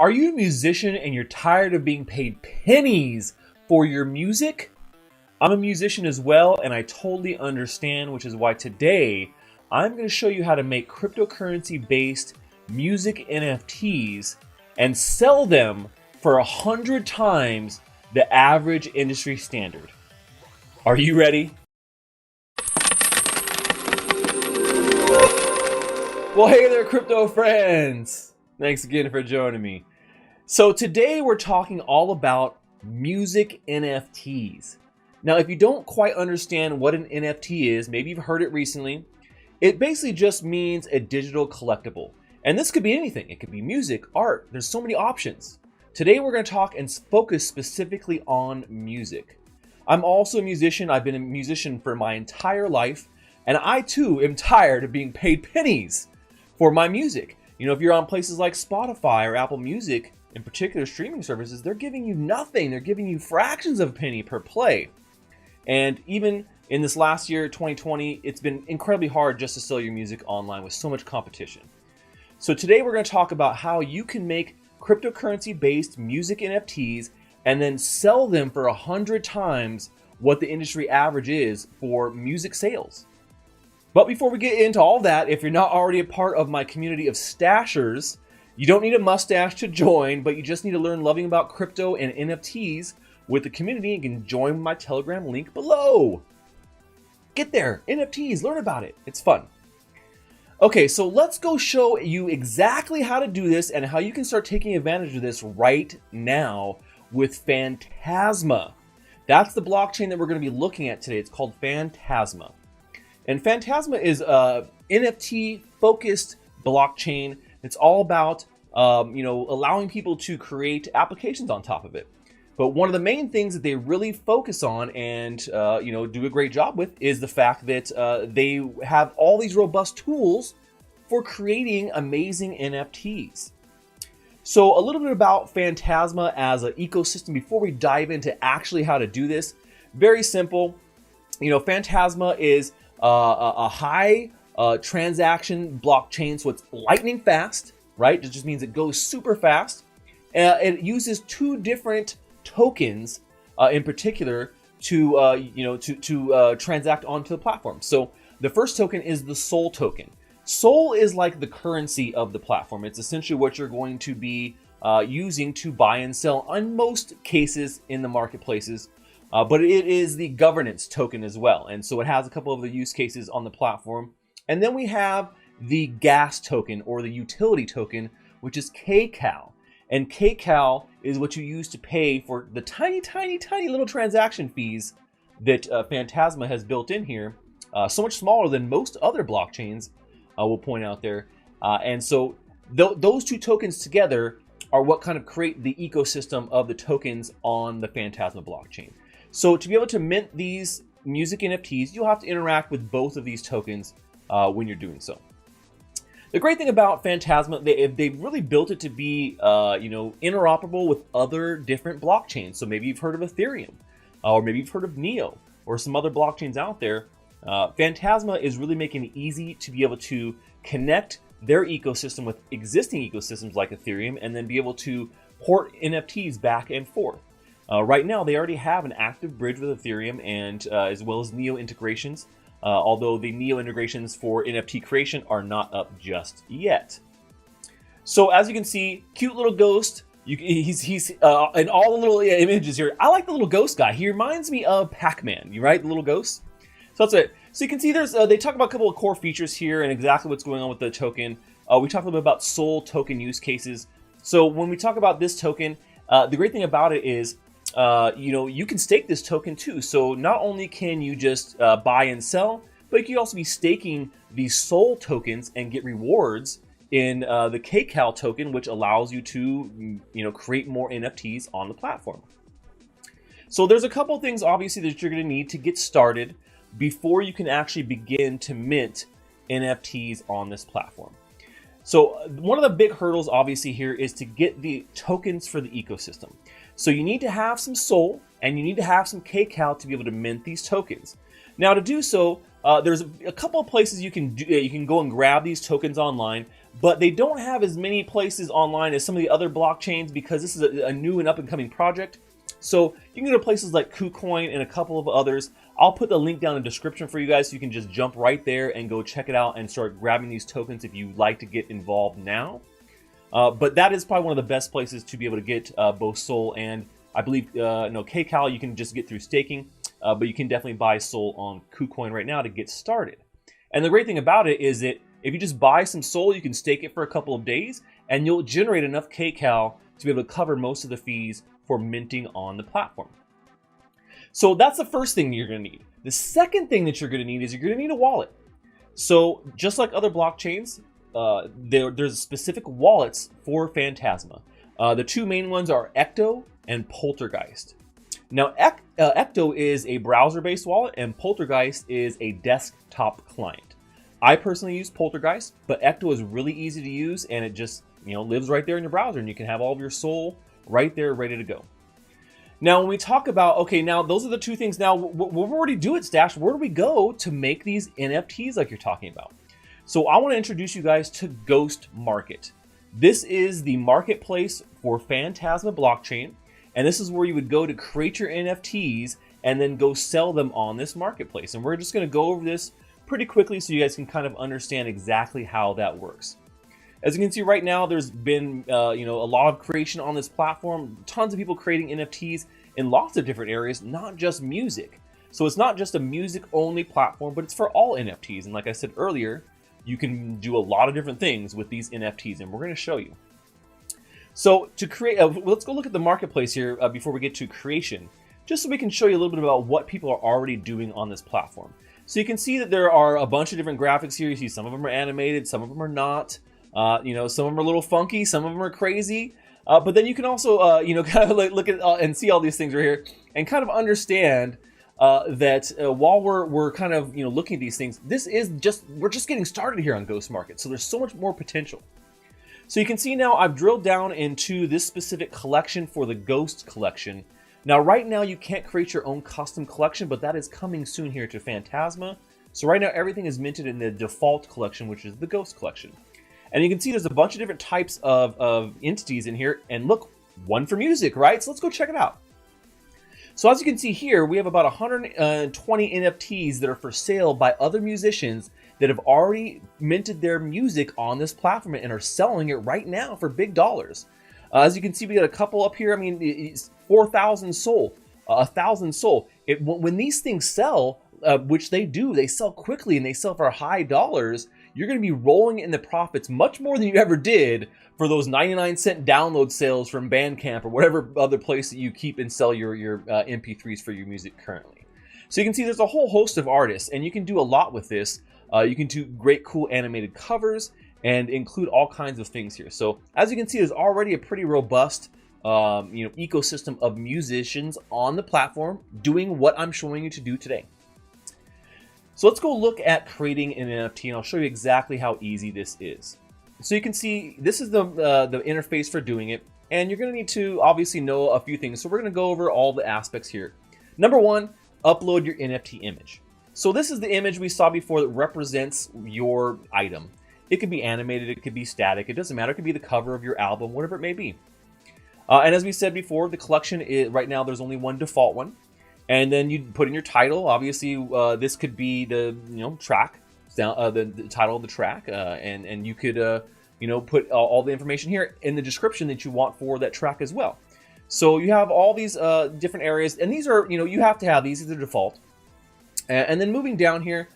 Are you a musician and you're tired of being paid pennies for your music? I'm a musician as well, and I totally understand, which is why today I'm going to show you how to make cryptocurrency-based music NFTs and sell them for 100 times the average industry standard. Are you ready? Well, hey there, crypto friends! Thanks again for joining me. So today we're talking all about music NFTs. Now, if you don't quite understand what an NFT is, maybe you've heard it recently, it basically just means a digital collectible. And this could be anything. It could be music, art. There's so many options. Today we're going to talk and focus specifically on music. I'm also a musician. I've been a musician for my entire life, and I too am tired of being paid pennies for my music. You know, if you're on places like Spotify or Apple Music, in particular streaming services, they're giving you nothing. They're giving you fractions of a penny per play. And even in this last year, 2020, it's been incredibly hard just to sell your music online with so much competition. So today we're going to talk about how you can make cryptocurrency-based music NFTs and then sell them for 100 times what the industry average is for music sales. But before we get into all that, if you're not already a part of my community of stashers, you don't need a mustache to join, but you just need to learn loving about crypto and NFTs with the community and can join my Telegram link below. Get there, NFTs, learn about it. It's fun. Okay, so let's go show you exactly how to do this and how you can start taking advantage of this right now with Phantasma. That's the blockchain that we're going to be looking at today. It's called Phantasma. And Phantasma is a NFT-focused blockchain. It's all about allowing people to create applications on top of it. But one of the main things that they really focus on and do a great job with is the fact that they have all these robust tools for creating amazing NFTs. So a little bit about Phantasma as an ecosystem before we dive into actually how to do this. Very simple. Phantasma is a high transaction blockchain, so it's lightning fast, right? It just means it goes super fast. It uses two different tokens in particular to transact onto the platform. So the first token is the Sol token. Sol is like the currency of the platform. It's essentially what you're going to be using to buy and sell in most cases in the marketplaces. But it is the governance token as well. And so it has a couple of the use cases on the platform. And then we have the gas token or the utility token, which is kcal. And kcal is what you use to pay for the tiny, tiny, tiny little transaction fees that Phantasma has built in here. So much smaller than most other blockchains, we'll point out there. And so those two tokens together are what kind of create the ecosystem of the tokens on the Phantasma blockchain. So to be able to mint these music NFTs, you'll have to interact with both of these tokens when you're doing so. The great thing about Phantasma, they've really built it to be interoperable with other different blockchains. So maybe you've heard of Ethereum, or maybe you've heard of Neo, or some other blockchains out there. Phantasma is really making it easy to be able to connect their ecosystem with existing ecosystems like Ethereum and then be able to port NFTs back and forth. Right now, they already have an active bridge with Ethereum and as well as Neo integrations. Although the Neo integrations for NFT creation are not up just yet. So as you can see, cute little ghost. He's in all the little images here. I like the little ghost guy. He reminds me of Pac-Man. You right, the little ghost. So that's it. So you can see there's they talk about a couple of core features here and exactly what's going on with the token. We talked a little bit about Sol token use cases. So when we talk about this token, the great thing about it is you can stake this token too. So not only can you just buy and sell, but you can also be staking these Sol tokens and get rewards in the kcal token, which allows you to create more NFTs on the platform. So there's a couple of things obviously that you're going to need to get started before you can actually begin to mint NFTs on this platform. So one of the big hurdles obviously here is to get the tokens for the ecosystem. So you need to have some Sol and you need to have some kcal to be able to mint these tokens. Now to do so, there's a couple of places you can go and grab these tokens online. but they don't have as many places online as some of the other blockchains because this is a new and up-and-coming project. So you can go to places like KuCoin and a couple of others. I'll put the link down in the description for you guys so you can just jump right there and go check it out and start grabbing these tokens if you'd like to get involved now. But that is probably one of the best places to be able to get both Sol and I believe KCal you can just get through staking, but you can definitely buy Sol on KuCoin right now to get started. And the great thing about it is that if you just buy some Sol, you can stake it for a couple of days, and you'll generate enough KCal to be able to cover most of the fees for minting on the platform. So that's the first thing you're going to need. The second thing that you're going to need is you're going to need a wallet. So just like other blockchains, there's specific wallets for Phantasma. The two main ones are Ecto and Poltergeist. Now, Ecto is a browser-based wallet, and Poltergeist is a desktop client. I personally use Poltergeist, but Ecto is really easy to use, and it just lives right there in your browser, and you can have all of your Sol right there ready to go. Now, when we talk about, okay, now those are the two things. Now, we're already doing it, Stash. Where do we go to make these NFTs like you're talking about? So I want to introduce you guys to Ghost Market. This is the marketplace for Phantasma blockchain, and this is where you would go to create your NFTs and then go sell them on this marketplace. And we're just going to go over this pretty quickly so you guys can kind of understand exactly how that works. As you can see right now, there's been a lot of creation on this platform, tons of people creating NFTs in lots of different areas, not just music. So it's not just a music only platform, but it's for all NFTs. And like I said earlier, you can do a lot of different things with these NFTs, and we're going to show you. So to create, let's go look at the marketplace here before we get to creation, just so we can show you a little bit about what people are already doing on this platform. So you can see that there are a bunch of different graphics here. You see some of them are animated, some of them are not. Some of them are a little funky, some of them are crazy. But then you can also, kind of look at and see all these things right here and kind of understand that while we're kind of looking at these things, we're just getting started here on Ghost Market. So there's so much more potential. So you can see now I've drilled down into this specific collection for the Ghost collection. Now right now you can't create your own custom collection, but that is coming soon here to Phantasma. So right now everything is minted in the default collection, which is the Ghost collection. And you can see there's a bunch of different types of entities in here. And look, one for music, right? So let's go check it out. So as you can see here, we have about 120 NFTs that are for sale by other musicians that have already minted their music on this platform and are selling it right now for big dollars. As you can see, we got a couple up here. I mean, it's 4,000 Sol, 1,000 Sol. When these things sell, which they do, they sell quickly and they sell for high dollars. You're going to be rolling in the profits much more than you ever did for those 99-cent download sales from Bandcamp or whatever other place that you keep and sell your MP3s for your music currently. So you can see there's a whole host of artists, and you can do a lot with this. You can do great, cool animated covers and include all kinds of things here. So as you can see, there's already a pretty robust ecosystem of musicians on the platform doing what I'm showing you to do today. So let's go look at creating an NFT, and I'll show you exactly how easy this is. So you can see this is the interface for doing it, and you're going to need to obviously know a few things. So we're going to go over all the aspects here. Number one, upload your NFT image. So this is the image we saw before that represents your item. It could be animated, it could be static, it doesn't matter. It could be the cover of your album, whatever it may be. And as we said before, the collection is, right now there's only one default one. And then you put in your title. Obviously, this could be the track, the title of the track, and you could put all the information here in the description that you want for that track as well. So you have all these different areas, and these are you have to have these as the default. And then moving down here,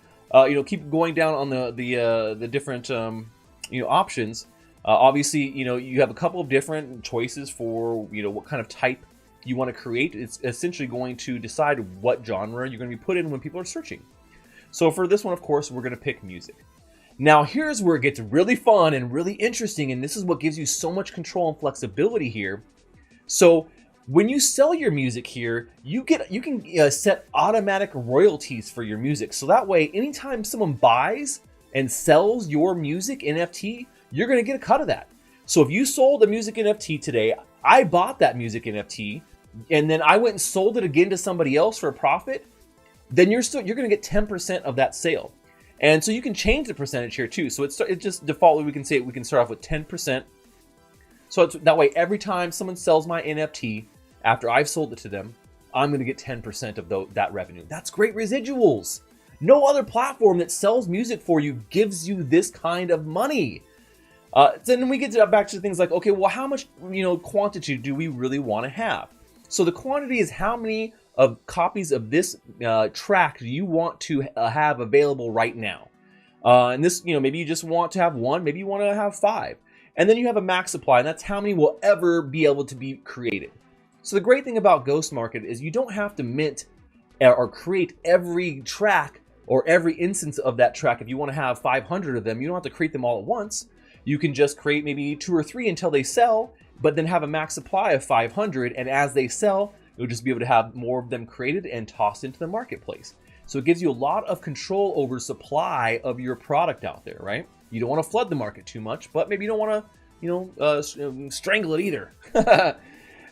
keep going down on the different options. Obviously, you have a couple of different choices for what kind of type you want to create. It's essentially going to decide what genre you're going to be put in when people are searching. So for this one, of course, we're going to pick music. Now here's where it gets really fun and really interesting, and this is what gives you so much control and flexibility here. So when you sell your music here, you can set automatic royalties for your music. So that way, anytime someone buys and sells your music NFT, you're going to get a cut of that. So if you sold a music NFT today, I bought that music NFT, and then I went and sold it again to somebody else for a profit, then you're going to get 10% of that sale. And so you can change the percentage here too. So it just defaultly, we can say we can start off with 10%. So that way, every time someone sells my NFT after I've sold it to them, I'm going to get 10% of that revenue. That's great residuals. No other platform that sells music for you gives you this kind of money. Then we get back to things like, okay, well, how much quantity do we really want to have? So the quantity is how many of copies of this track do you want to have available right now. And this, maybe you just want to have one, maybe you want to have 5. And then you have a max supply, and that's how many will ever be able to be created. So the great thing about Ghost Market is you don't have to mint or create every track or every instance of that track. If you want to have 500 of them, you don't have to create them all at once. You can just create maybe 2 or 3 until they sell, but then have a max supply of 500. And as they sell, you'll just be able to have more of them created and tossed into the marketplace. So it gives you a lot of control over supply of your product out there, right? You don't want to flood the market too much, but maybe you don't want to, strangle it either.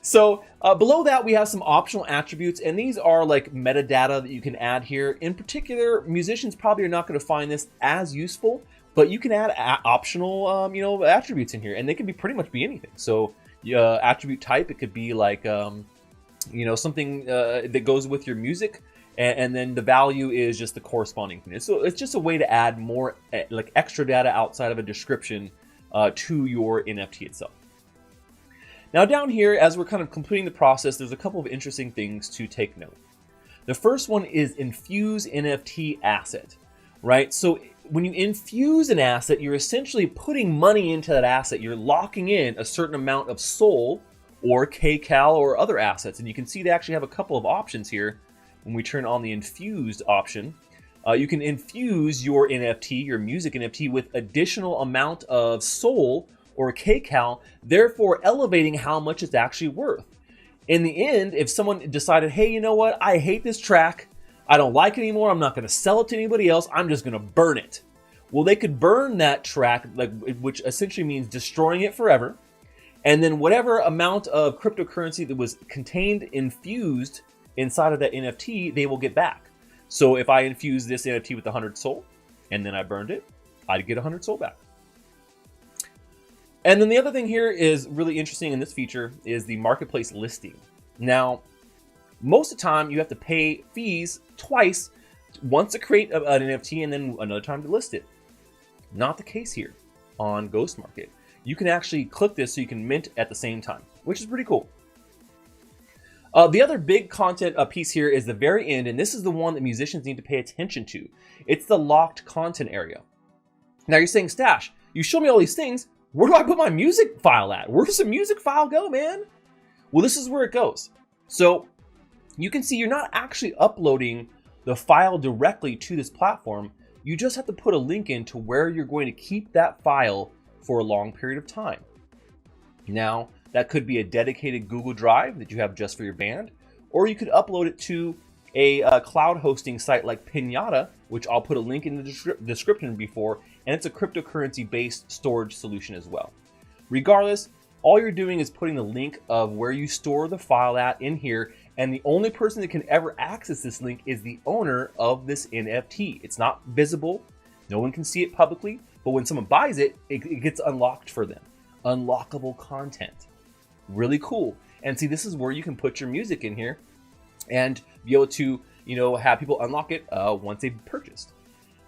So below that, we have some optional attributes, and these are like metadata that you can add here. In particular, musicians probably are not going to find this as useful, but you can add optional, attributes in here, and they can pretty much be anything. So attribute type, it could be like, something that goes with your music. And then the value is just the corresponding thing. So it's just a way to add more like extra data outside of a description to your NFT itself. Now down here, as we're kind of completing the process, there's a couple of interesting things to take note. The first one is infuse NFT asset, right? So when you infuse an asset, you're essentially putting money into that asset. You're locking in a certain amount of SOL or KCAL or other assets. And you can see they actually have a couple of options here. When we turn on the infused option, you can infuse your NFT, your music NFT, with additional amount of SOL or KCAL, therefore elevating how much it's actually worth. In the end, if someone decided, hey, you know what, I hate this track, I don't like it anymore, I'm not going to sell it to anybody else, I'm just going to burn it. Well, they could burn that track, which essentially means destroying it forever, and then whatever amount of cryptocurrency that was contained, infused inside of that NFT, they will get back. So if I infuse this NFT with 100 SOL and then I burned it, I'd get 100 SOL back. And then the other thing here is really interesting in this feature is the marketplace listing. Now, most of the time you have to pay fees twice, once to create an NFT and then another time to list it. Not the case here on Ghost Market. You can actually click this so you can mint at the same time, which is pretty cool. The other big content piece here is the very end, and this is the one that musicians need to pay attention to. It's the locked content area. Now you're saying, Stash, you show me all these things. Where do I put my music file at? Where does the music file go, man? Well, this is where it goes. So you can see you're not actually uploading the file directly to this platform. You just have to put a link in to where you're going to keep that file for a long period of time. Now, that could be a dedicated Google Drive that you have just for your band, or you could upload it to a cloud hosting site like Pinata, which I'll put a link in the description before, and it's a cryptocurrency-based storage solution as well. Regardless, all you're doing is putting the link of where you store the file at in here, and the only person that can ever access this link is the owner of this NFT. It's not visible, no one can see it publicly, but when someone buys it, it gets unlocked for them. Unlockable content. Really cool. And see, this is where you can put your music in here and be able to, have people unlock it once they've purchased.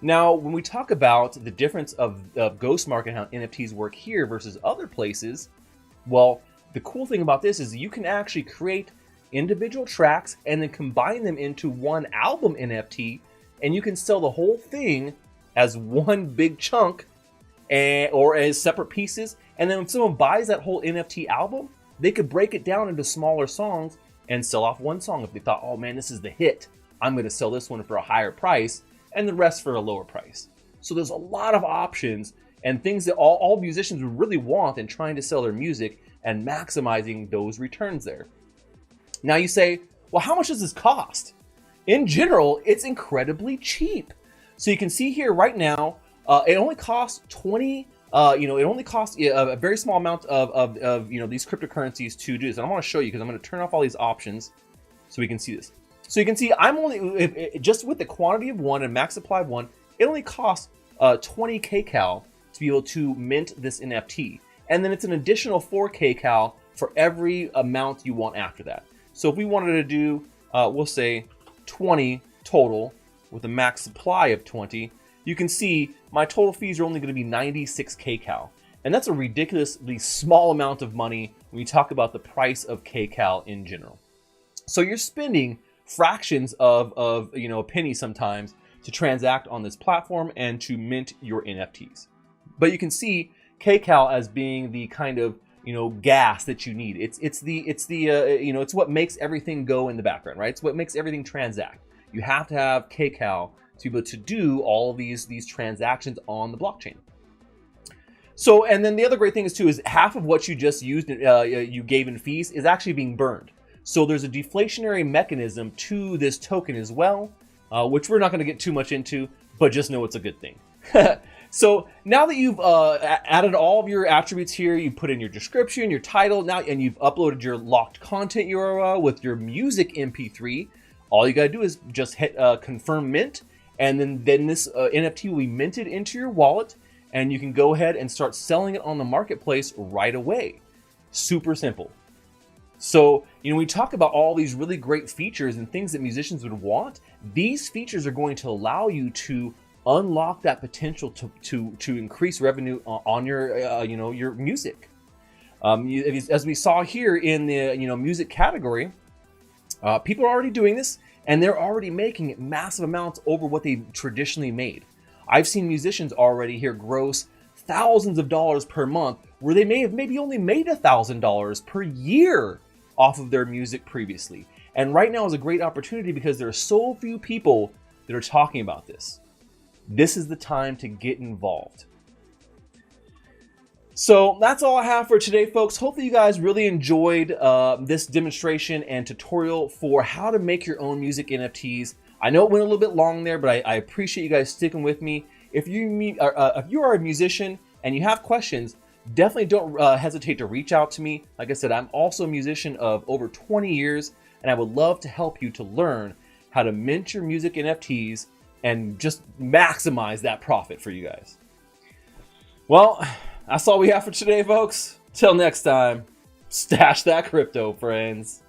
Now, when we talk about the difference of Ghost Market and how NFTs work here versus other places, well, the cool thing about this is you can actually create individual tracks and then combine them into one album NFT, and you can sell the whole thing as one big chunk or as separate pieces. And then if someone buys that whole NFT album, they could break it down into smaller songs and sell off one song if they thought, oh man, this is the hit. I'm going to sell this one for a higher price and the rest for a lower price. So there's a lot of options and things that all musicians would really want in trying to sell their music and maximizing those returns there. Now you say, well, how much does this cost? In general, it's incredibly cheap. So you can see here right now, it only costs 20. It only costs a very small amount of these cryptocurrencies to do this. And I want to show you because I'm going to turn off all these options so we can see this. So you can see I'm only just with the quantity of one and max supply of one, it only costs 20 kcal to be able to mint this NFT. And then it's an additional 4 kcal for every amount you want after that. So if we wanted to do, we'll say 20 total with a max supply of 20, you can see my total fees are only going to be 96 kcal. And that's a ridiculously small amount of money when you talk about the price of kcal in general. So you're spending fractions of a penny sometimes to transact on this platform and to mint your NFTs. But you can see kcal as being the kind of gas that you need. It's what makes everything go in the background, right? It's what makes everything transact. You have to have kcal to be able to do all of these transactions on the blockchain. So, and then the other great thing is half of what you just used, you gave in fees, is actually being burned. So there's a deflationary mechanism to this token as well, which we're not going to get too much into, but just know it's a good thing. So now that you've added all of your attributes here, you put in your description, your title, now, and you've uploaded your locked content URL with your music MP3, all you got to do is just hit confirm mint, and then this NFT will be minted into your wallet, and you can go ahead and start selling it on the marketplace right away. Super simple. So, we talk about all these really great features and things that musicians would want. These features are going to allow you to unlock that potential to increase revenue on your music. As we saw here in the music category, people are already doing this, and they're already making massive amounts over what they traditionally made. I've seen musicians already here gross thousands of dollars per month, where they may have maybe only made $1,000 per year off of their music previously. And right now is a great opportunity because there are so few people that are talking about this. This is the time to get involved. So that's all I have for today, folks. Hopefully you guys really enjoyed this demonstration and tutorial for how to make your own music NFTs. I know it went a little bit long there, but I appreciate you guys sticking with me. If you are a musician and you have questions, definitely don't hesitate to reach out to me. Like I said, I'm also a musician of over 20 years, and I would love to help you to learn how to mint your music NFTs and just maximize that profit for you guys. Well, that's all we have for today, folks. Till next time, stash that crypto, friends.